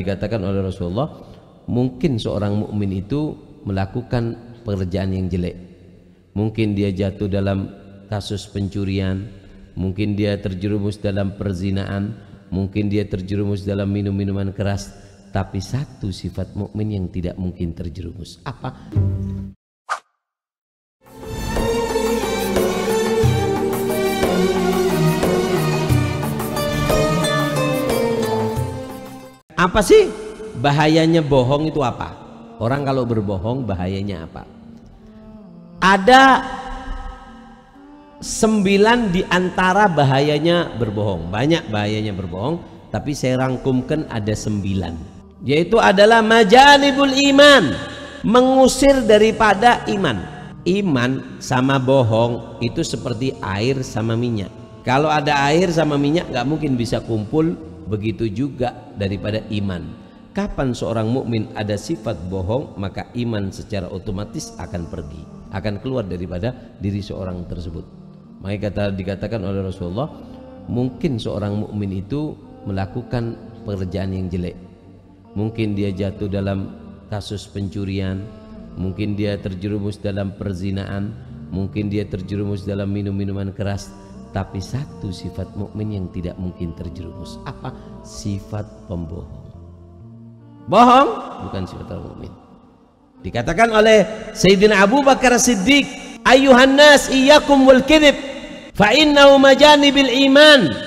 Dikatakan oleh Rasulullah, mungkin seorang mukmin itu melakukan pekerjaan yang jelek. Mungkin dia jatuh dalam kasus pencurian, mungkin dia terjerumus dalam perzinaan, mungkin dia terjerumus dalam minum-minuman keras. Tapi satu sifat mukmin yang tidak mungkin terjerumus. Apa? Apa sih bahayanya bohong itu apa? Orang kalau berbohong bahayanya apa? Ada 9 di antara bahayanya berbohong. Banyak bahayanya berbohong, tapi saya rangkumkan ada 9. Yaitu adalah majanibul iman, mengusir daripada iman. Iman sama bohong itu seperti air sama minyak. Kalau ada air sama minyak nggak mungkin bisa kumpul. Begitu juga daripada iman. Kapan seorang mukmin ada sifat bohong, maka iman secara otomatis akan pergi, akan keluar daripada diri seorang tersebut. Maka dikatakan oleh Rasulullah, mungkin seorang mukmin itu melakukan pekerjaan yang jelek. Mungkin dia jatuh dalam kasus pencurian, mungkin dia terjerumus dalam perzinaan, mungkin dia terjerumus dalam minum-minuman keras. Tapi satu sifat mukmin yang tidak mungkin terjerumus. Apa? Sifat pembohong. Bohong bukan sifat orang mukmin. Dikatakan oleh Sayyidina Abu Bakar Siddiq, "Ayyuhan nas iyyakum wal kadzib, fa innahu majanibil iman."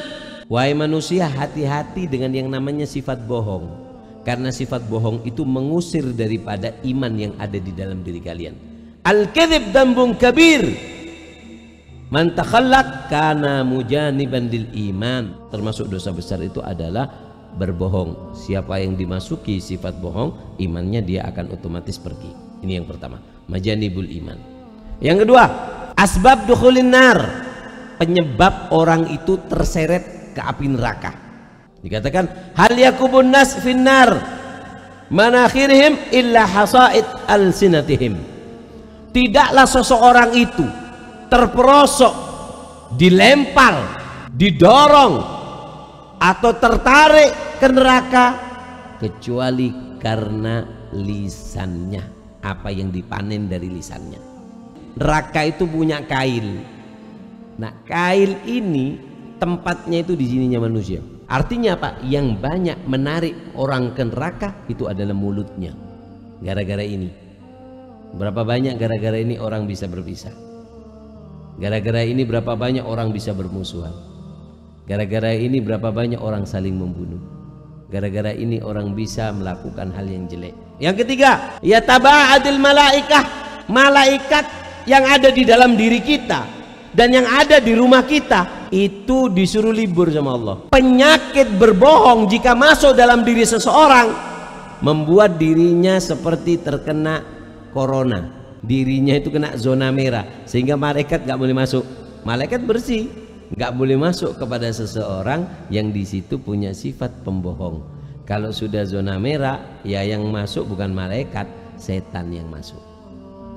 Wahai manusia, hati-hati dengan yang namanya sifat bohong. Karena sifat bohong itu mengusir daripada iman yang ada di dalam diri kalian. Al-kadzib dambun kabir. Man takhallaq kana mujaniban lil iman. Termasuk dosa besar itu adalah berbohong. Siapa yang dimasuki sifat bohong, imannya dia akan otomatis pergi. Ini yang pertama, majanibul iman. Yang kedua, asbab dukhulin nar, penyebab orang itu terseret ke api neraka. Dikatakan hal yakubun nas finnar manakhirihim illa hasaid alsinatihim. Tidaklah seseorang itu terperosok, dilempar, didorong atau tertarik ke neraka kecuali karena lisannya, apa yang dipanen dari lisannya. Neraka itu punya kail. Nah, kail ini tempatnya itu di sininya manusia. Artinya apa? Yang banyak menarik orang ke neraka itu adalah mulutnya. Gara-gara ini, berapa banyak gara-gara ini orang bisa berpisah. Gara-gara ini berapa banyak orang bisa bermusuhan. Gara-gara ini berapa banyak orang saling membunuh. Gara-gara ini orang bisa melakukan hal yang jelek. Yang ketiga, ya taba'adil malaikah, malaikat yang ada di dalam diri kita dan yang ada di rumah kita itu disuruh libur sama Allah. Penyakit berbohong jika masuk dalam diri seseorang membuat dirinya seperti terkena corona. Dirinya itu kena zona merah sehingga malaikat nggak boleh masuk. Malaikat bersih, nggak boleh masuk kepada seseorang yang di situ punya sifat pembohong. Kalau sudah zona merah, ya yang masuk bukan malaikat, setan yang masuk.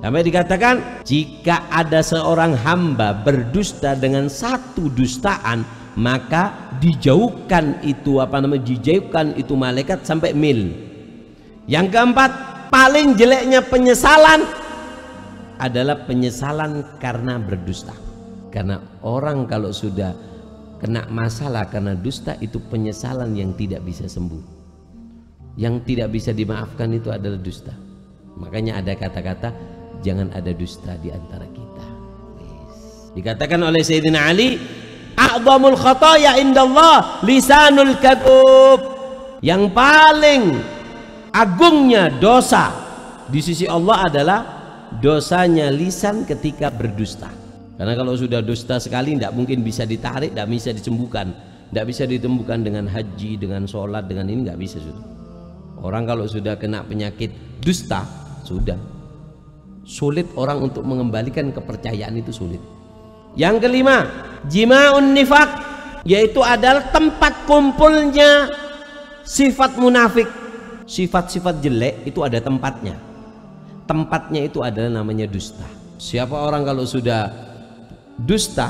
Sampai dikatakan jika ada seorang hamba berdusta dengan satu dustaan, maka dijauhkan itu dijauhkan itu malaikat sampai mil. Yang keempat, paling jeleknya penyesalan adalah penyesalan karena berdusta. Karena orang kalau sudah kena masalah karena dusta itu penyesalan yang tidak bisa sembuh. Yang tidak bisa dimaafkan itu adalah dusta. Makanya ada kata-kata jangan ada dusta di antara kita. Dikatakan oleh Sayyidina Ali, a'dhamul khataya indallah lisanul kadhub. Yang paling agungnya dosa di sisi Allah adalah dosanya lisan ketika berdusta. Karena kalau sudah dusta sekali tidak mungkin bisa ditarik, tidak bisa disembuhkan, tidak bisa ditemukan dengan haji, dengan sholat, dengan ini nggak bisa sudah. Orang kalau sudah kena penyakit dusta sudah sulit orang untuk mengembalikan kepercayaan, itu sulit. Yang kelima, jima'un nifaq, yaitu adalah tempat kumpulnya sifat munafik. Sifat-sifat jelek itu ada tempatnya. Tempatnya itu adalah namanya dusta. Siapa orang kalau sudah dusta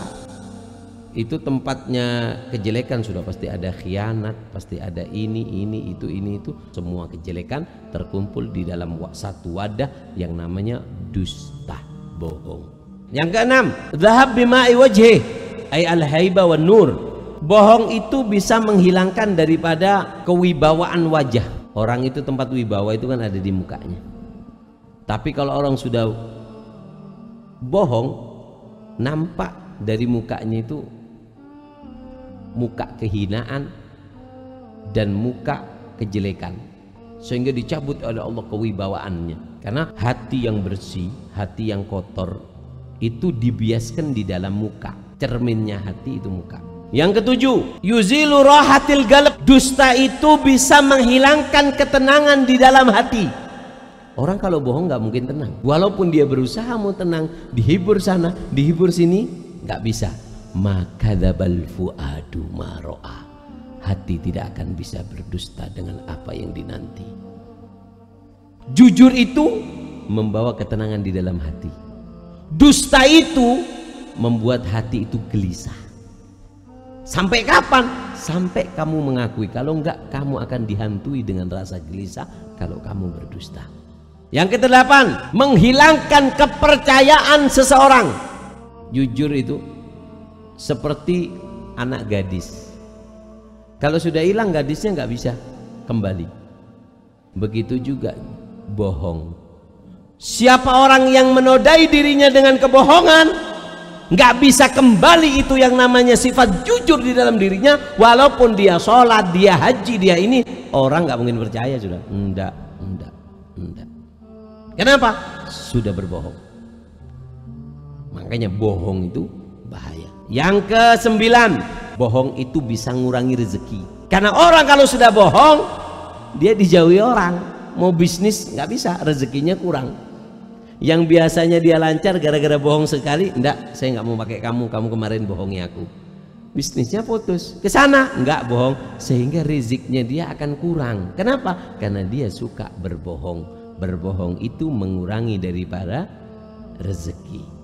itu tempatnya kejelekan, sudah pasti ada khianat, pasti ada ini itu, semua kejelekan terkumpul di dalam satu wadah yang namanya dusta, bohong. Yang keenam, dhahab bima'i wajhi ay al-haiba wan nur. Bohong itu bisa menghilangkan daripada kewibawaan wajah. Orang itu tempat wibawa itu kan ada di mukanya. Tapi kalau orang sudah bohong, nampak dari mukanya itu muka kehinaan dan muka kejelekan, sehingga dicabut oleh Allah kewibawaannya. Karena hati yang bersih, hati yang kotor itu dibiaskan di dalam muka. Cerminnya hati itu muka. Yang ketujuh, yuzilu rahatil galab. Dusta itu bisa menghilangkan ketenangan di dalam hati. Orang kalau bohong nggak mungkin tenang. Walaupun dia berusaha mau tenang, dihibur sana, dihibur sini, nggak bisa. Maka dzabal fuadu ma ra'a. Hati tidak akan bisa berdusta dengan apa yang dinanti. Jujur itu membawa ketenangan di dalam hati. Dusta itu membuat hati itu gelisah. Sampai kapan? Sampai kamu mengakui. Kalau enggak, kamu akan dihantui dengan rasa gelisah kalau kamu berdusta. Yang kedelapan, menghilangkan kepercayaan seseorang. Jujur itu seperti anak gadis. Kalau sudah hilang gadisnya nggak bisa kembali. Begitu juga bohong. Siapa orang yang menodai dirinya dengan kebohongan, nggak bisa kembali itu yang namanya sifat jujur di dalam dirinya. Walaupun dia sholat, dia haji, dia ini, orang nggak mungkin percaya sudah. Enggak. Kenapa? Sudah berbohong. Makanya bohong itu bahaya. Yang ke-9, bohong itu bisa ngurangi rezeki. Karena orang kalau sudah bohong, dia dijauhi orang. Mau bisnis nggak bisa, rezekinya kurang. Yang biasanya dia lancar gara-gara bohong sekali, enggak, saya nggak mau pakai kamu kemarin bohongi aku. Bisnisnya putus. Ke sana enggak, bohong, sehingga rezekinya dia akan kurang. Kenapa? Karena dia suka berbohong. Berbohong itu mengurangi daripada rezeki.